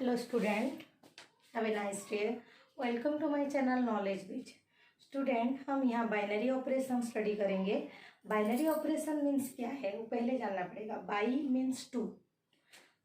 Hello student, have a nice day. Welcome to my channel Knowledge Bridge. Student हम यहाँ binary operation study करेंगे. Binary operation means क्या है वो पहले जानना पड़ेगा. बाई मीन्स टू,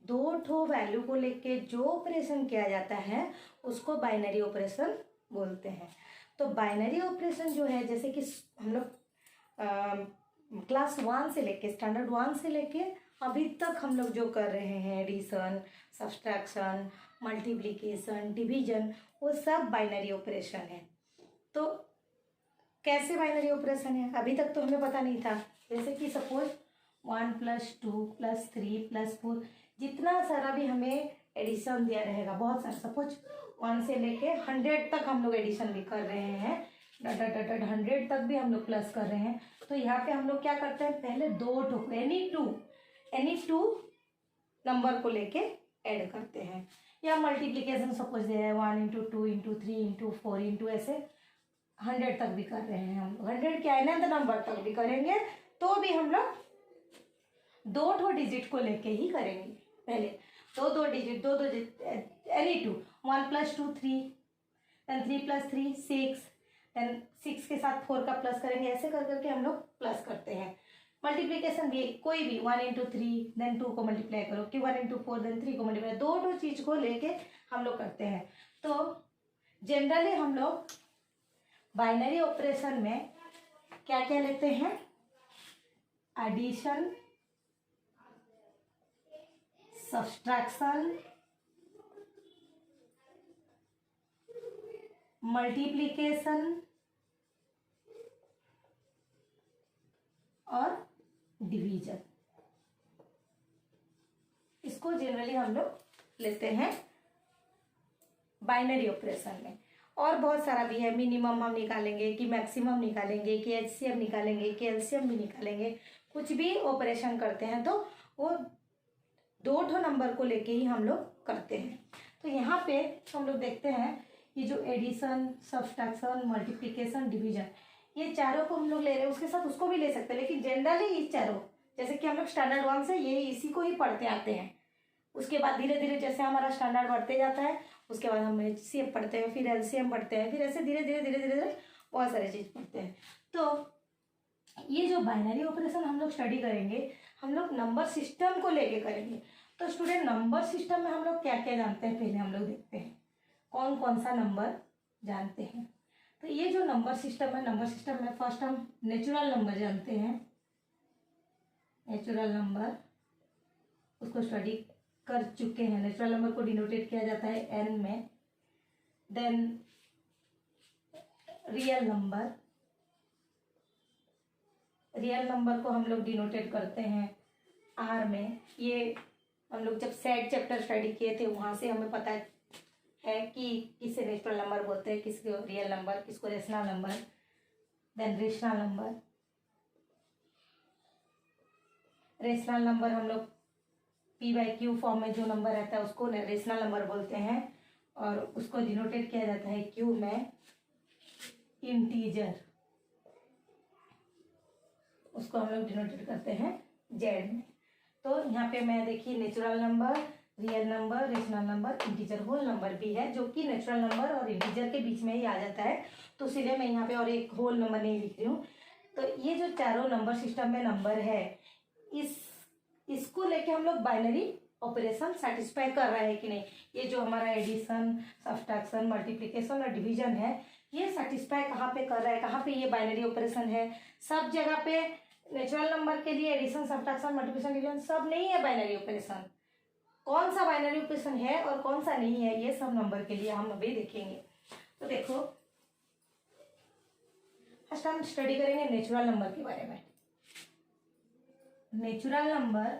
दो ठो वैल्यू को लेके जो ऑपरेशन किया जाता है उसको बाइनरी ऑपरेशन बोलते हैं. तो बाइनरी ऑपरेशन जो है, जैसे कि हम लोग क्लास 1 से लेके स्टैंडर्ड 1 से लेके अभी तक हम लोग जो कर रहे हैं, एडिशन, सब्सट्रैक्शन, मल्टीप्लिकेशन, डिवीजन, वो सब बाइनरी ऑपरेशन है. तो कैसे बाइनरी ऑपरेशन है अभी तक तो हमें पता नहीं था. जैसे कि सपोज 1 + 2 + 3 + 4 जितना सारा भी हमें एडिशन दिया रहेगा, बहुत सारा, सपोज 1 से लेके 100 तक हम लोग एडिशन भी कर रहे हैं, 100 तक भी हम लोग प्लस कर रहे हैं. तो यहाँ पे हम लोग क्या करते हैं, पहले दो ठो एनी टू नंबर को लेके ऐड करते हैं. या मल्टीप्लिकेशन सपोज दे रहे हैं 1 × 2 × 3 × 4 × ऐसे 100 तक भी कर रहे हैं हम. 100 के अनंत नंबर तक भी करेंगे तो भी हम लोग दो ठो डिजिट को लेके ही करेंगे. पहले दो digit any two, 1 + 2 3, then 3 + 3 6, then 6 के साथ 4 का प्लस करेंगे. ऐसे कर करके हम लोग प्लस करते हैं. मल्टीप्लिकेशन भी कोई भी 1 × 3, देन 2 को मल्टीप्लाई करो, कि 1 × 4 देन 3 को मल्टीप्लाई, दो चीज को लेके हम लोग करते हैं. तो जनरली हम लोग बाइनरी ऑपरेशन में क्या क्या लेते हैं, एडिशन, सब्सट्रैक्शन, मल्टीप्लिकेशन और डिवीजन. इसको जनरली हम लोग लेते हैं बाइनरी ऑपरेशन में. और बहुत सारा भी है. मिनिमम हम निकालेंगे कि मैक्सिमम निकालेंगे कि एचसीएम निकालेंगे कि एलसीएम भी निकालेंगे. कुछ भी ऑपरेशन करते हैं तो वो दो ठो नंबर को लेके ही हम लोग करते हैं. तो यहाँ पे हम लोग देखते हैं ये जो एडिशन, सब्सट्रैक्शन, मल्टीप्लिकेशन, डिवीजन, ये चारों को हम लोग ले रहे हैं. उसके साथ उसको भी ले सकते हैं, लेकिन जनरली ये चारों, जैसे कि हम लोग स्टैंडर्ड 1 से ये इसी को ही पढ़ते आते हैं. उसके बाद धीरे धीरे जैसे हमारा स्टैंडर्ड बढ़ते जाता है, उसके बाद हम एचसीएम पढ़ते हैं, फिर एलसीएम पढ़ते हैं, फिर ऐसे धीरे धीरे बहुत सारी चीज़ पढ़ते हैं. तो ये जो बाइनरी ऑपरेशन हम लोग स्टडी करेंगे, हम लोग नंबर सिस्टम को लेके करेंगे. तो स्टूडेंट, नंबर सिस्टम में हम लोग क्या क्या जानते हैं, पहले हम लोग देखते हैं कौन कौन सा नंबर जानते हैं. तो ये जो नंबर सिस्टम है, नंबर सिस्टम में फर्स्ट हम नेचुरल नंबर जानते हैं. नेचुरल नंबर उसको स्टडी कर चुके हैं. नेचुरल नंबर को डिनोटेट किया जाता है एन में. Then real number, real number को हम लोग डिनोटेट करते हैं आर में. ये हम लोग जब सेट चैप्टर स्टडी किए थे वहां से हमें पता है कि किसे नेचुरल नंबर बोलते हैं, किसको रियल नंबर, किसको rational number. Then rational number, rational number हम लोग p/q फॉर्म में जो नंबर रहता है उसको रेशनल नंबर बोलते हैं, और उसको डिनोटेट किया जाता है q में इंटीजर. उसको हम लोग डिनोटेट करते हैं z में. तो यहाँ पे मैं देखिए natural number, real number, rational number, integer, whole number भी है जो कि नेचुरल नंबर और इंटीजर के बीच में ही आ जाता है. तो इसलिए मैं यहाँ पे और एक होल नंबर नहीं लिख रही हूँ. तो ये जो चारों नंबर सिस्टम में नंबर है, इसको लेके हम लोग बाइनरी ऑपरेशन सेटिस्फाई कर रहा है कि नहीं. ये जो हमारा एडिशन, सब्सट्रैक्शन, मल्टीप्लिकेशन और डिवीजन है, ये सेटिस्फाई कहाँ पे कर रहा है, कहाँ पे ये बाइनरी ऑपरेशन है. सब जगह पे नेचुरल नंबर के लिए एडिशन, सब्सट्रैक्शन, मल्टीप्लिकेशन, डिवीजन सब नहीं है बाइनरी ऑपरेशन. कौन सा बाइनरी ऑपरेशन है और कौन सा नहीं है, ये सब नंबर के लिए हम अभी देखेंगे. तो देखो, फर्स्ट हम स्टडी करेंगे नेचुरल नंबर के बारे में. नेचुरल नंबर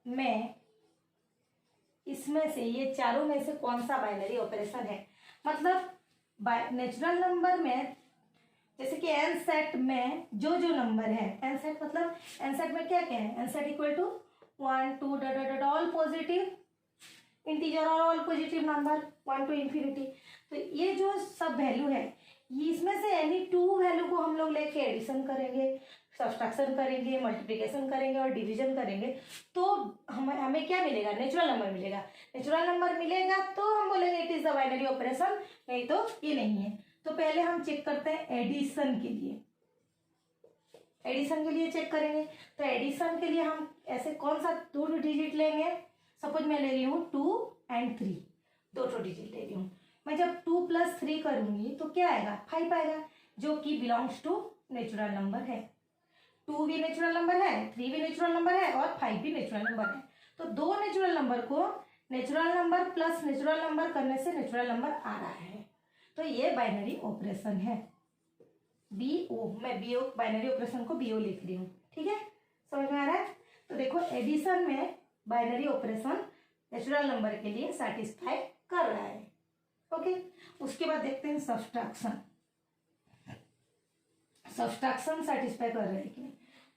में इसमें से, ये चारों में से कौन सा बाइनरी ऑपरेशन है. मतलब नेचुरल नंबर में जैसे कि एन सेट में जो नंबर है, एन सेट मतलब एन सेट में क्या क्या है, N set equal to 1 2 all positive integer और all positive number 1 to infinity. तो ये जो सब वैल्यू है, इसमें से एनी टू वैल्यू को हम लोग लेके एडिशन करेंगे, सब्सट्रैक्शन करेंगे, मल्टीप्लिकेशन करेंगे और डिवीजन करेंगे तो हमें क्या मिलेगा, नेचुरल नंबर मिलेगा। नेचुरल नंबर मिलेगा तो हम बोलेंगे it is the binary operation, नहीं तो ये नहीं है। तो पहले हम चेक करते हैं एडिशन के लिए। एडिशन के लिए चेक करेंगे तो एडिशन के लिए हम ऐसे कौन सा दो डिजिट लेंगे। सपोज मैं ले रही हूँ 2 और 3, दो डिजिट ले रही हूँ। मैं जब 2 + 3 करूंगी तो क्या आएगा, 5 आएगा, जो कि बिलोंग्स टू नेचुरल नंबर है। 2 भी नेचुरल नंबर है, 3 भी नेचुरल नंबर है और 5 भी नेचुरल नंबर है। तो दो नेचुरल नंबर को natural number plus natural number करने से नेचुरल नंबर आ रहा है, तो ये बाइनरी ऑपरेशन है। BO, मैं BO बाइनरी ऑपरेशन को BO लिख रही हूँ, ठीक है, समझ में आ रहा है। तो देखो एडिशन में बाइनरी ऑपरेशन नेचुरल नंबर के लिए सेटिस्फाई कर रहा है। ओके, उसके बाद देखते हैं सब्सट्रैक्शन। सब्सट्रैक्शन सेटिस्फाई कर रहा है कि नहीं।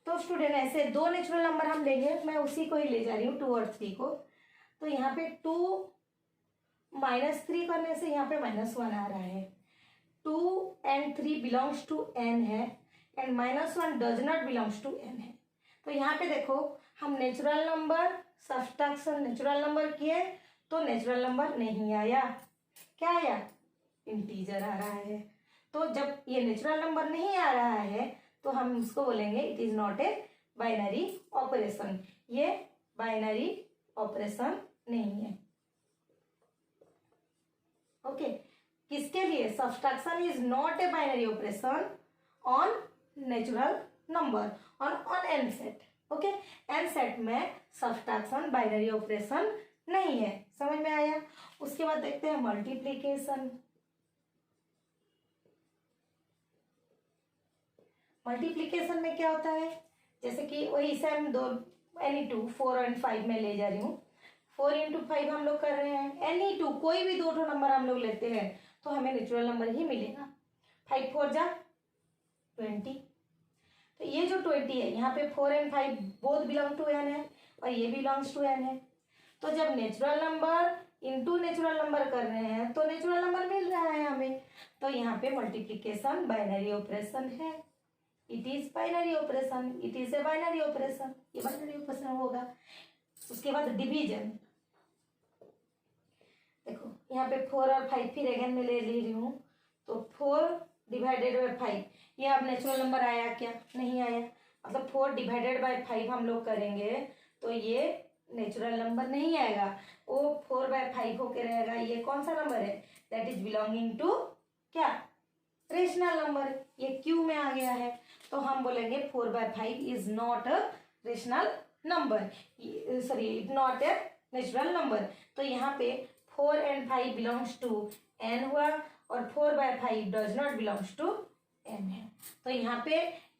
तो स्टूडेंट ऐसे दो नेचुरल नंबर हम लेंगे, मैं उसी को ही ले जा रही हूँ 2 और 3 को। तो यहाँ पे 2 - 3 करने से यहाँ पे -1 आ रहा है। 2 और 3 बिलोंग्स टू n है and -1 does not belongs to n है। तो यहाँ पे देखो हम natural number subtraction natural number किए तो नेचुरल नंबर नहीं आया, क्या आया, इंटीजर आ रहा है। तो जब ये नेचुरल नंबर नहीं आ रहा है तो हम इसको बोलेंगे it is not a binary operation, ये बाइनरी ऑपरेशन नहीं है। ओके, किसके लिए, subtraction is not a binary operation on natural number on N set. Okay, N set में सब्सट्रैक्शन बाइनरी ऑपरेशन नहीं है, समझ में आया। उसके बाद देखते हैं मल्टीप्लिकेशन। मल्टीप्लिकेशन में क्या होता है, जैसे कि वही सेम दो एनी 2 4 और 5 में ले जा रही हूँ। 4 × 5 हम लोग कर रहे हैं, एनी 2 कोई भी दो नंबर हम लोग लेते हैं तो हमें नेचुरल नंबर ही मिलेगा। 5 4 जा 20। तो ये जो 20 है यहाँ पे 4 और 5 बोथ बिलोंग टू n है और ये बिलोंग्स टू n है। तो जब natural number into natural number कर रहे हैं तो नेचुरल नंबर मिल रहा है हमें। तो यहाँ पे मल्टीप्लिकेशन बाइनरी ऑपरेशन है, it is binary operation, it is a binary operation, ये बाइनरी ऑपरेशन होगा। उसके बाद डिवीजन, देखो यहाँ पे 4 और 5 फिर अगेन में ले रही हूँ। तो 4 / 5, ये अब नेचुरल नंबर आया क्या, नहीं आया। मतलब 4 / 5 हम लोग करेंगे तो ये नेचुरल नंबर नहीं आएगा, वो 4/5 होके रहेगा। ये कौन सा नंबर है, दैट इज बिलोंगिंग टू क्या, रेशनल नंबर, ये क्यू में आ गया है। तो हम बोलेंगे 4/5 is not a rational number, sorry not a natural number. तो यहाँ पे 4 और 5 बिलोंग्स टू n हुआ और 4/5 does not belongs to n है। तो यहाँ पे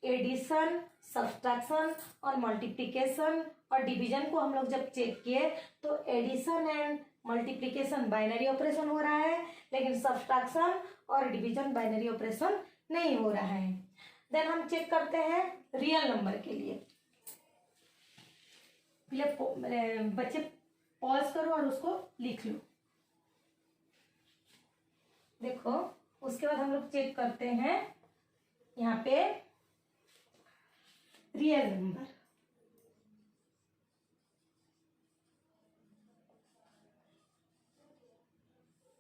एडिशन, सब्सट्रैक्शन और मल्टीप्लिकेशन और डिवीजन को हम लोग जब चेक किए तो addition and multiplication binary operation हो रहा है, लेकिन सब्सट्रैक्शन और डिवीजन बाइनरी ऑपरेशन नहीं हो रहा है। देन हम चेक करते हैं रियल नंबर के लिए। बच्चे पॉज करो और उसको लिख लो। देखो उसके बाद हम लोग चेक करते हैं यहाँ पे रियल नंबर।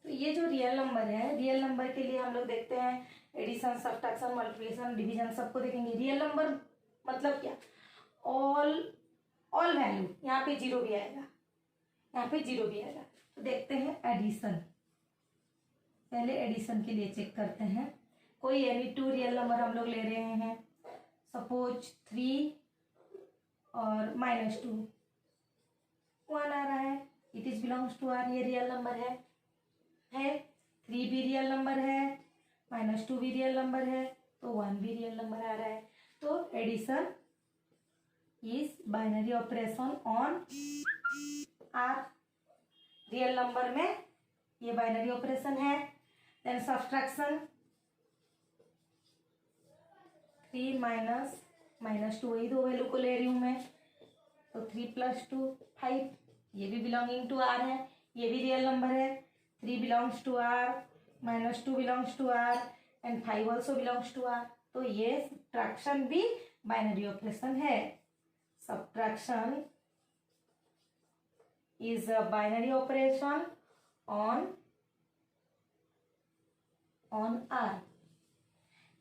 तो ये जो रियल नंबर है, रियल नंबर के लिए हम लोग देखते हैं एडिशन, सब्ट्रैक्शन, मल्टीप्लिकेशन, डिवीजन सबको देखेंगे। रियल नंबर मतलब क्या, ऑल वैल्यू, यहाँ पे 0 भी आएगा, यहाँ पे 0 भी आएगा। तो देखते हैं एडिशन, पहले एडिशन के लिए चेक करते हैं। कोई एनी 2 रियल नंबर हम लोग ले रहे हैं, सपोज 3 और -2, 1 आ रहा है, it is belongs to R, ये रियल नंबर है। 3 भी रियल नंबर है, -2 भी रियल नंबर है, तो 1 भी रियल नंबर आ रहा है। तो addition is binary operation on R, real number में ये बाइनरी ऑपरेशन है। देन सब्सट्रैक्शन, 3 -2, वही दो वैल्यू को ले रही हूँ मैं। तो 3 + 2 5, ये भी बिलोंगिंग टू R है, ये भी रियल नंबर है। 3 belongs to R, -2 belongs to R and 5 also belongs to R। तो ये सब्ट्रैक्शन भी बाइनरी ऑपरेशन है। Subtraction is a binary operation on R.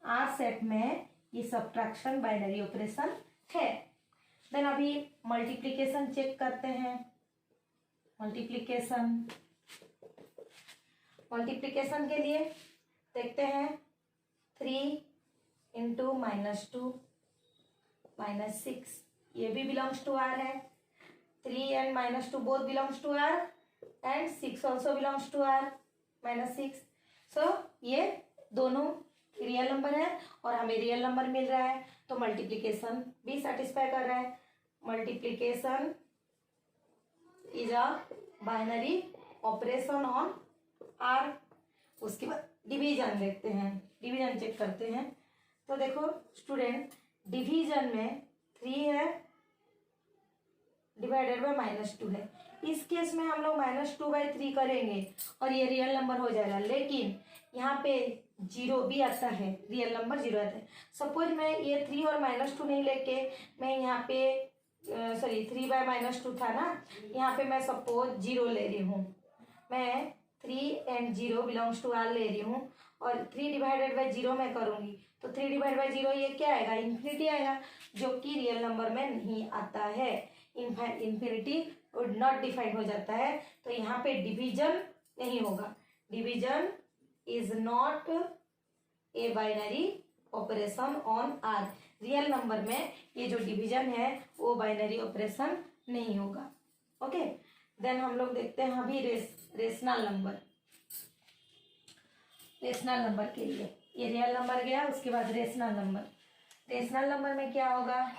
R set में ये सब्ट्रैक्शन बाइनरी ऑपरेशन है। देन अभी मल्टीप्लिकेशन चेक करते हैं। मल्टीप्लिकेशन के लिए देखते हैं 3 इंटू -2 -6, ये भी बिलोंग्स टू आर है। 3 and -2 both belongs to R and 6 also belongs to R -6। So ये दोनों रियल नंबर है और हमें रियल नंबर मिल रहा है, तो मल्टीप्लिकेशन भी सेटिस्फाई कर रहा है। Multiplication is a binary operation on R. उसके बाद डिवीजन देखते हैं, डिवीजन चेक करते हैं। तो देखो स्टूडेंट, डिवीजन में 3 है डिवाइडेड बाय -2 है। इस केस में हम लोग -2/3 करेंगे और ये रियल नंबर हो जाएगा, लेकिन यहाँ पे 0 भी आता है, रियल नंबर 0 आता है। सपोज मैं ये 3 और -2 नहीं लेके मैं यहाँ पे 3/-2 था ना, यहाँ पे मैं सपोज 0 ले रही हूँ। मैं 3 एंड 0 बिलोंग्स टू आर ले रही हूँ और 3 डिवाइडेड बाय 0 मैं करूँगी, तो 3 डिवाइड बाय 0 ये क्या आएगा, इन्फिनिटी आएगा, जो कि रियल नंबर में नहीं आता है। इन्फिनिटी वुड नॉट डिफाइन हो जाता है, तो यहाँ पे डिवीजन नहीं होगा। Division is not a binary operation on R. Real number में ये जो डिवीजन है वो बाइनरी ऑपरेशन नहीं होगा। ओके, देन हम लोग देखते हैं अभी रेशनल नंबर। रेशनल नंबर के लिए ये रियल नंबर गया, उसके बाद रेशनल नंबर। रेशनल नंबर में क्या होगा,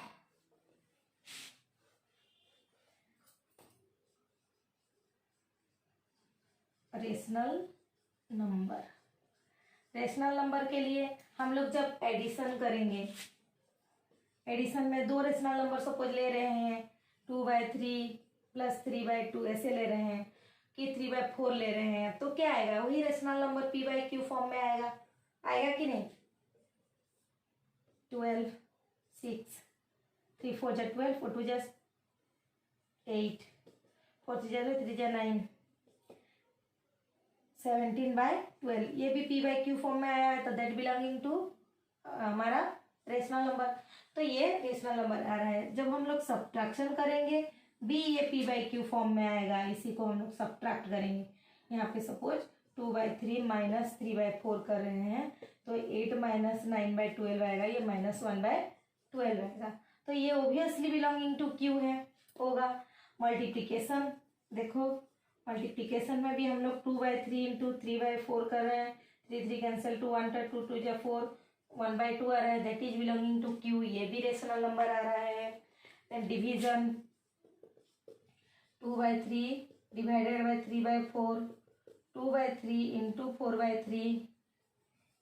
रेशनल नंबर के लिए हम लोग जब एडिशन करेंगे, एडिशन में 2 रेशनल नंबर सपोज ले रहे हैं, 2/3 + 3/2 ऐसे ले रहे हैं कि 3/4 ले रहे हैं, तो क्या आएगा, वही रेशनल नंबर p/q फॉर्म में आएगा कि नहीं। 12 6 3 4 जा 12 4 2 जा 8 4 3 जा 3 जा 9 17/12, ये भी p/q फॉर्म में आया है, तो दैट बिलोंगिंग टू हमारा रेशनल नंबर। तो ये रेशनल नंबर आ रहा है। जब हम लोग सब्ट्रैक्शन करेंगे भी ये p/q फॉर्म में आएगा, इसी को हम लोग सब्ट्रैक्ट करेंगे। यहाँ पे सपोज 2/3 - 3/4 कर रहे हैं, तो 8 - 9/12 आएगा, ये -1/12 आएगा, तो ये ओब्वियसली बिलोंगिंग टू q है, होगा। मल्टीप्लिकेशन देखो, मल्टीप्लिकेशन में भी हम लोग 2/3 × 3/4 कर रहे हैं, 3 कैंसिल, 2 1 2 2 जा 4 1/2 आ रहा है, that is belonging to q, ये भी रेशनल नंबर आ रहा है। देन डिवीजन 2/3 डिवाइडेड बाय 3/4, 2/3 × 4/3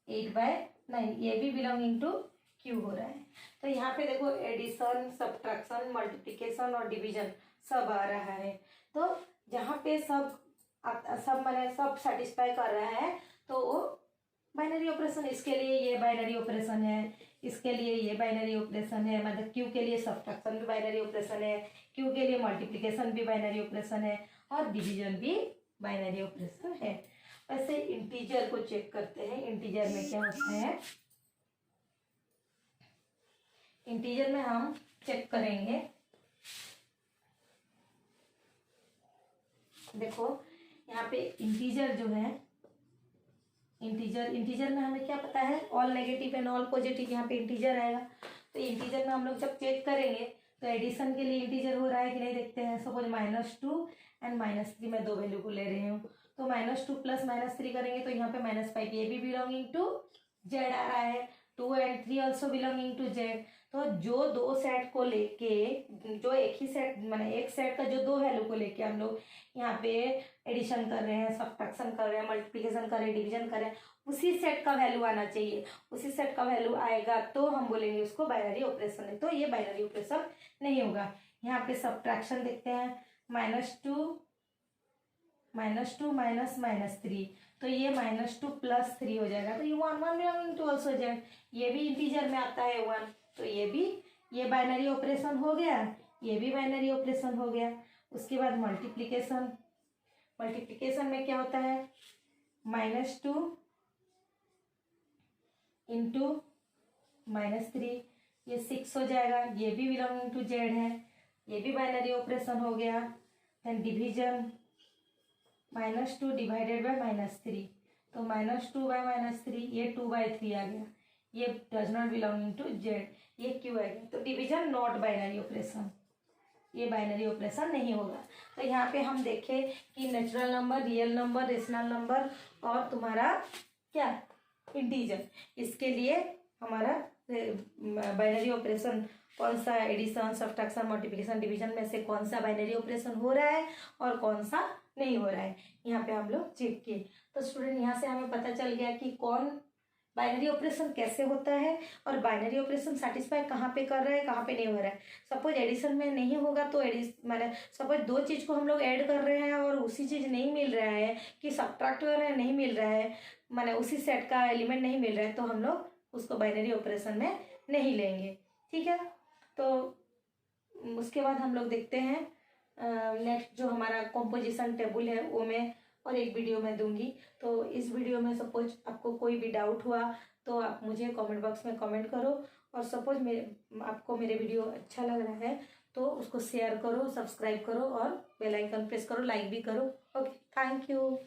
8/9, ये भी बिलोंगिंग टू q हो रहा है। तो यहाँ पे देखो एडिशन, सब्ट्रैक्शन, मल्टीप्लिकेशन और डिवीजन सब आ रहा है। तो जहाँ पे सब सेटिस्फाई कर रहा है, तो वो बाइनरी ऑपरेशन, इसके लिए ये बाइनरी ऑपरेशन है, इसके लिए ये बाइनरी ऑपरेशन है, मतलब क्यू के लिए सब्ट्रैक्शन भी बाइनरी ऑपरेशन है, क्यू के लिए मल्टीप्लिकेशन भी बाइनरी ऑपरेशन है और डिवीजन भी बाइनरी ऑपरेशन है। वैसे इंटीजर को चेक करते हैं, इंटीजर में क्या होता है। इंटीजर में हम चेक करेंगे, देखो यहाँ पे इंटीजर जो है, इंटीजर में हमें क्या पता है, all negative and all positive, यहाँ पे इंटीजर आएगा। तो इंटीजर में हम लोग जब चेक करेंगे तो एडिशन के लिए इंटीजर हो रहा है कि नहीं देखते हैं। सपोज -2 एंड -3 मैं 2 वैल्यू को ले रही हूँ, तो -2 + -3 करेंगे तो यहाँ पे -5, ये भी बिलोंगिंग टू z आ रहा है। 2 and 3 also belonging to z। तो जो 2 सेट को लेके, जो एक ही सेट माने एक सेट का जो 2 वैल्यू को लेके हम लोग यहाँ पे एडिशन कर रहे हैं, सब्ट्रैक्शन कर रहे हैं, मल्टीप्लिकेशन कर रहे हैं, डिवीजन कर रहे हैं, उसी सेट का वैल्यू आना चाहिए। उसी सेट का वैल्यू आएगा तो हम बोलेंगे उसको बाइनरी ऑपरेशन है। तो ये बाइनरी ऑपरेशन नहीं होगा। यहाँ पे सब्ट्रैक्शन देखते हैं, -2 -3, तो ये -2 + 3 हो जाएगा, तो ये 1 बिलोंगिंग टू ऑल्सो z। ये भी इंटीजर में आता है 1, तो ये भी ये बाइनरी ऑपरेशन हो गया, ये भी बाइनरी ऑपरेशन हो गया। उसके बाद मल्टीप्लिकेशन, मल्टीप्लिकेशन में क्या होता है, -2 इंटू -3, ये 6 हो जाएगा। ये भी बिलोंगिंग टू जेड है, ये भी बाइनरी ऑपरेशन हो गया। देन डिवीजन, -2 डिवाइडेड बाय -3, तो -2 बाय -3, ये 2/3 आ गया। ये does not belonging to Z, ये क्यों आ गया, तो डिवीजन नॉट बाइनरी ऑपरेशन, ये बाइनरी ऑपरेशन नहीं होगा। तो यहाँ पे हम देखें कि natural number, real number, rational number और तुम्हारा क्या इंटीजर, इसके लिए हमारा बाइनरी ऑपरेशन कौन सा, एडिशन, सब्ट्रैक्शन, मल्टीप्लिकेशन, डिवीजन में से कौन सा बाइनरी ऑपरेशन हो रहा है और कौन सा नहीं हो रहा है, यहाँ पे हम लोग चेक किए। तो स्टूडेंट यहाँ से हमें पता चल गया कि कौन बाइनरी ऑपरेशन कैसे होता है और बाइनरी ऑपरेशन सेटिस्फाई कहाँ पे कर रहा है, कहाँ पे नहीं हो रहा है। सपोज एडिशन में नहीं होगा तो मैंने सपोज दो चीज़ को हम लोग ऐड कर रहे हैं और उसी चीज़ नहीं मिल रहा है, कि सब्ट्रैक्ट कर रहे हैं नहीं मिल रहा है, माने उसी सेट का एलिमेंट नहीं मिल रहा है, तो हम लोग उसको बाइनरी ऑपरेशन में नहीं लेंगे। ठीक है, तो उसके बाद हम लोग देखते हैं नेक्स्ट जो हमारा कॉम्पोजिशन टेबल है वो मैं और एक वीडियो में दूंगी। तो इस वीडियो में सपोज आपको कोई भी डाउट हुआ तो आप मुझे कमेंट बॉक्स में कमेंट करो, और सपोज आपको मेरे वीडियो अच्छा लग रहा है तो उसको शेयर करो, सब्सक्राइब करो और बेल आइकन प्रेस करो, लाइक भी करो। Okay, thank you.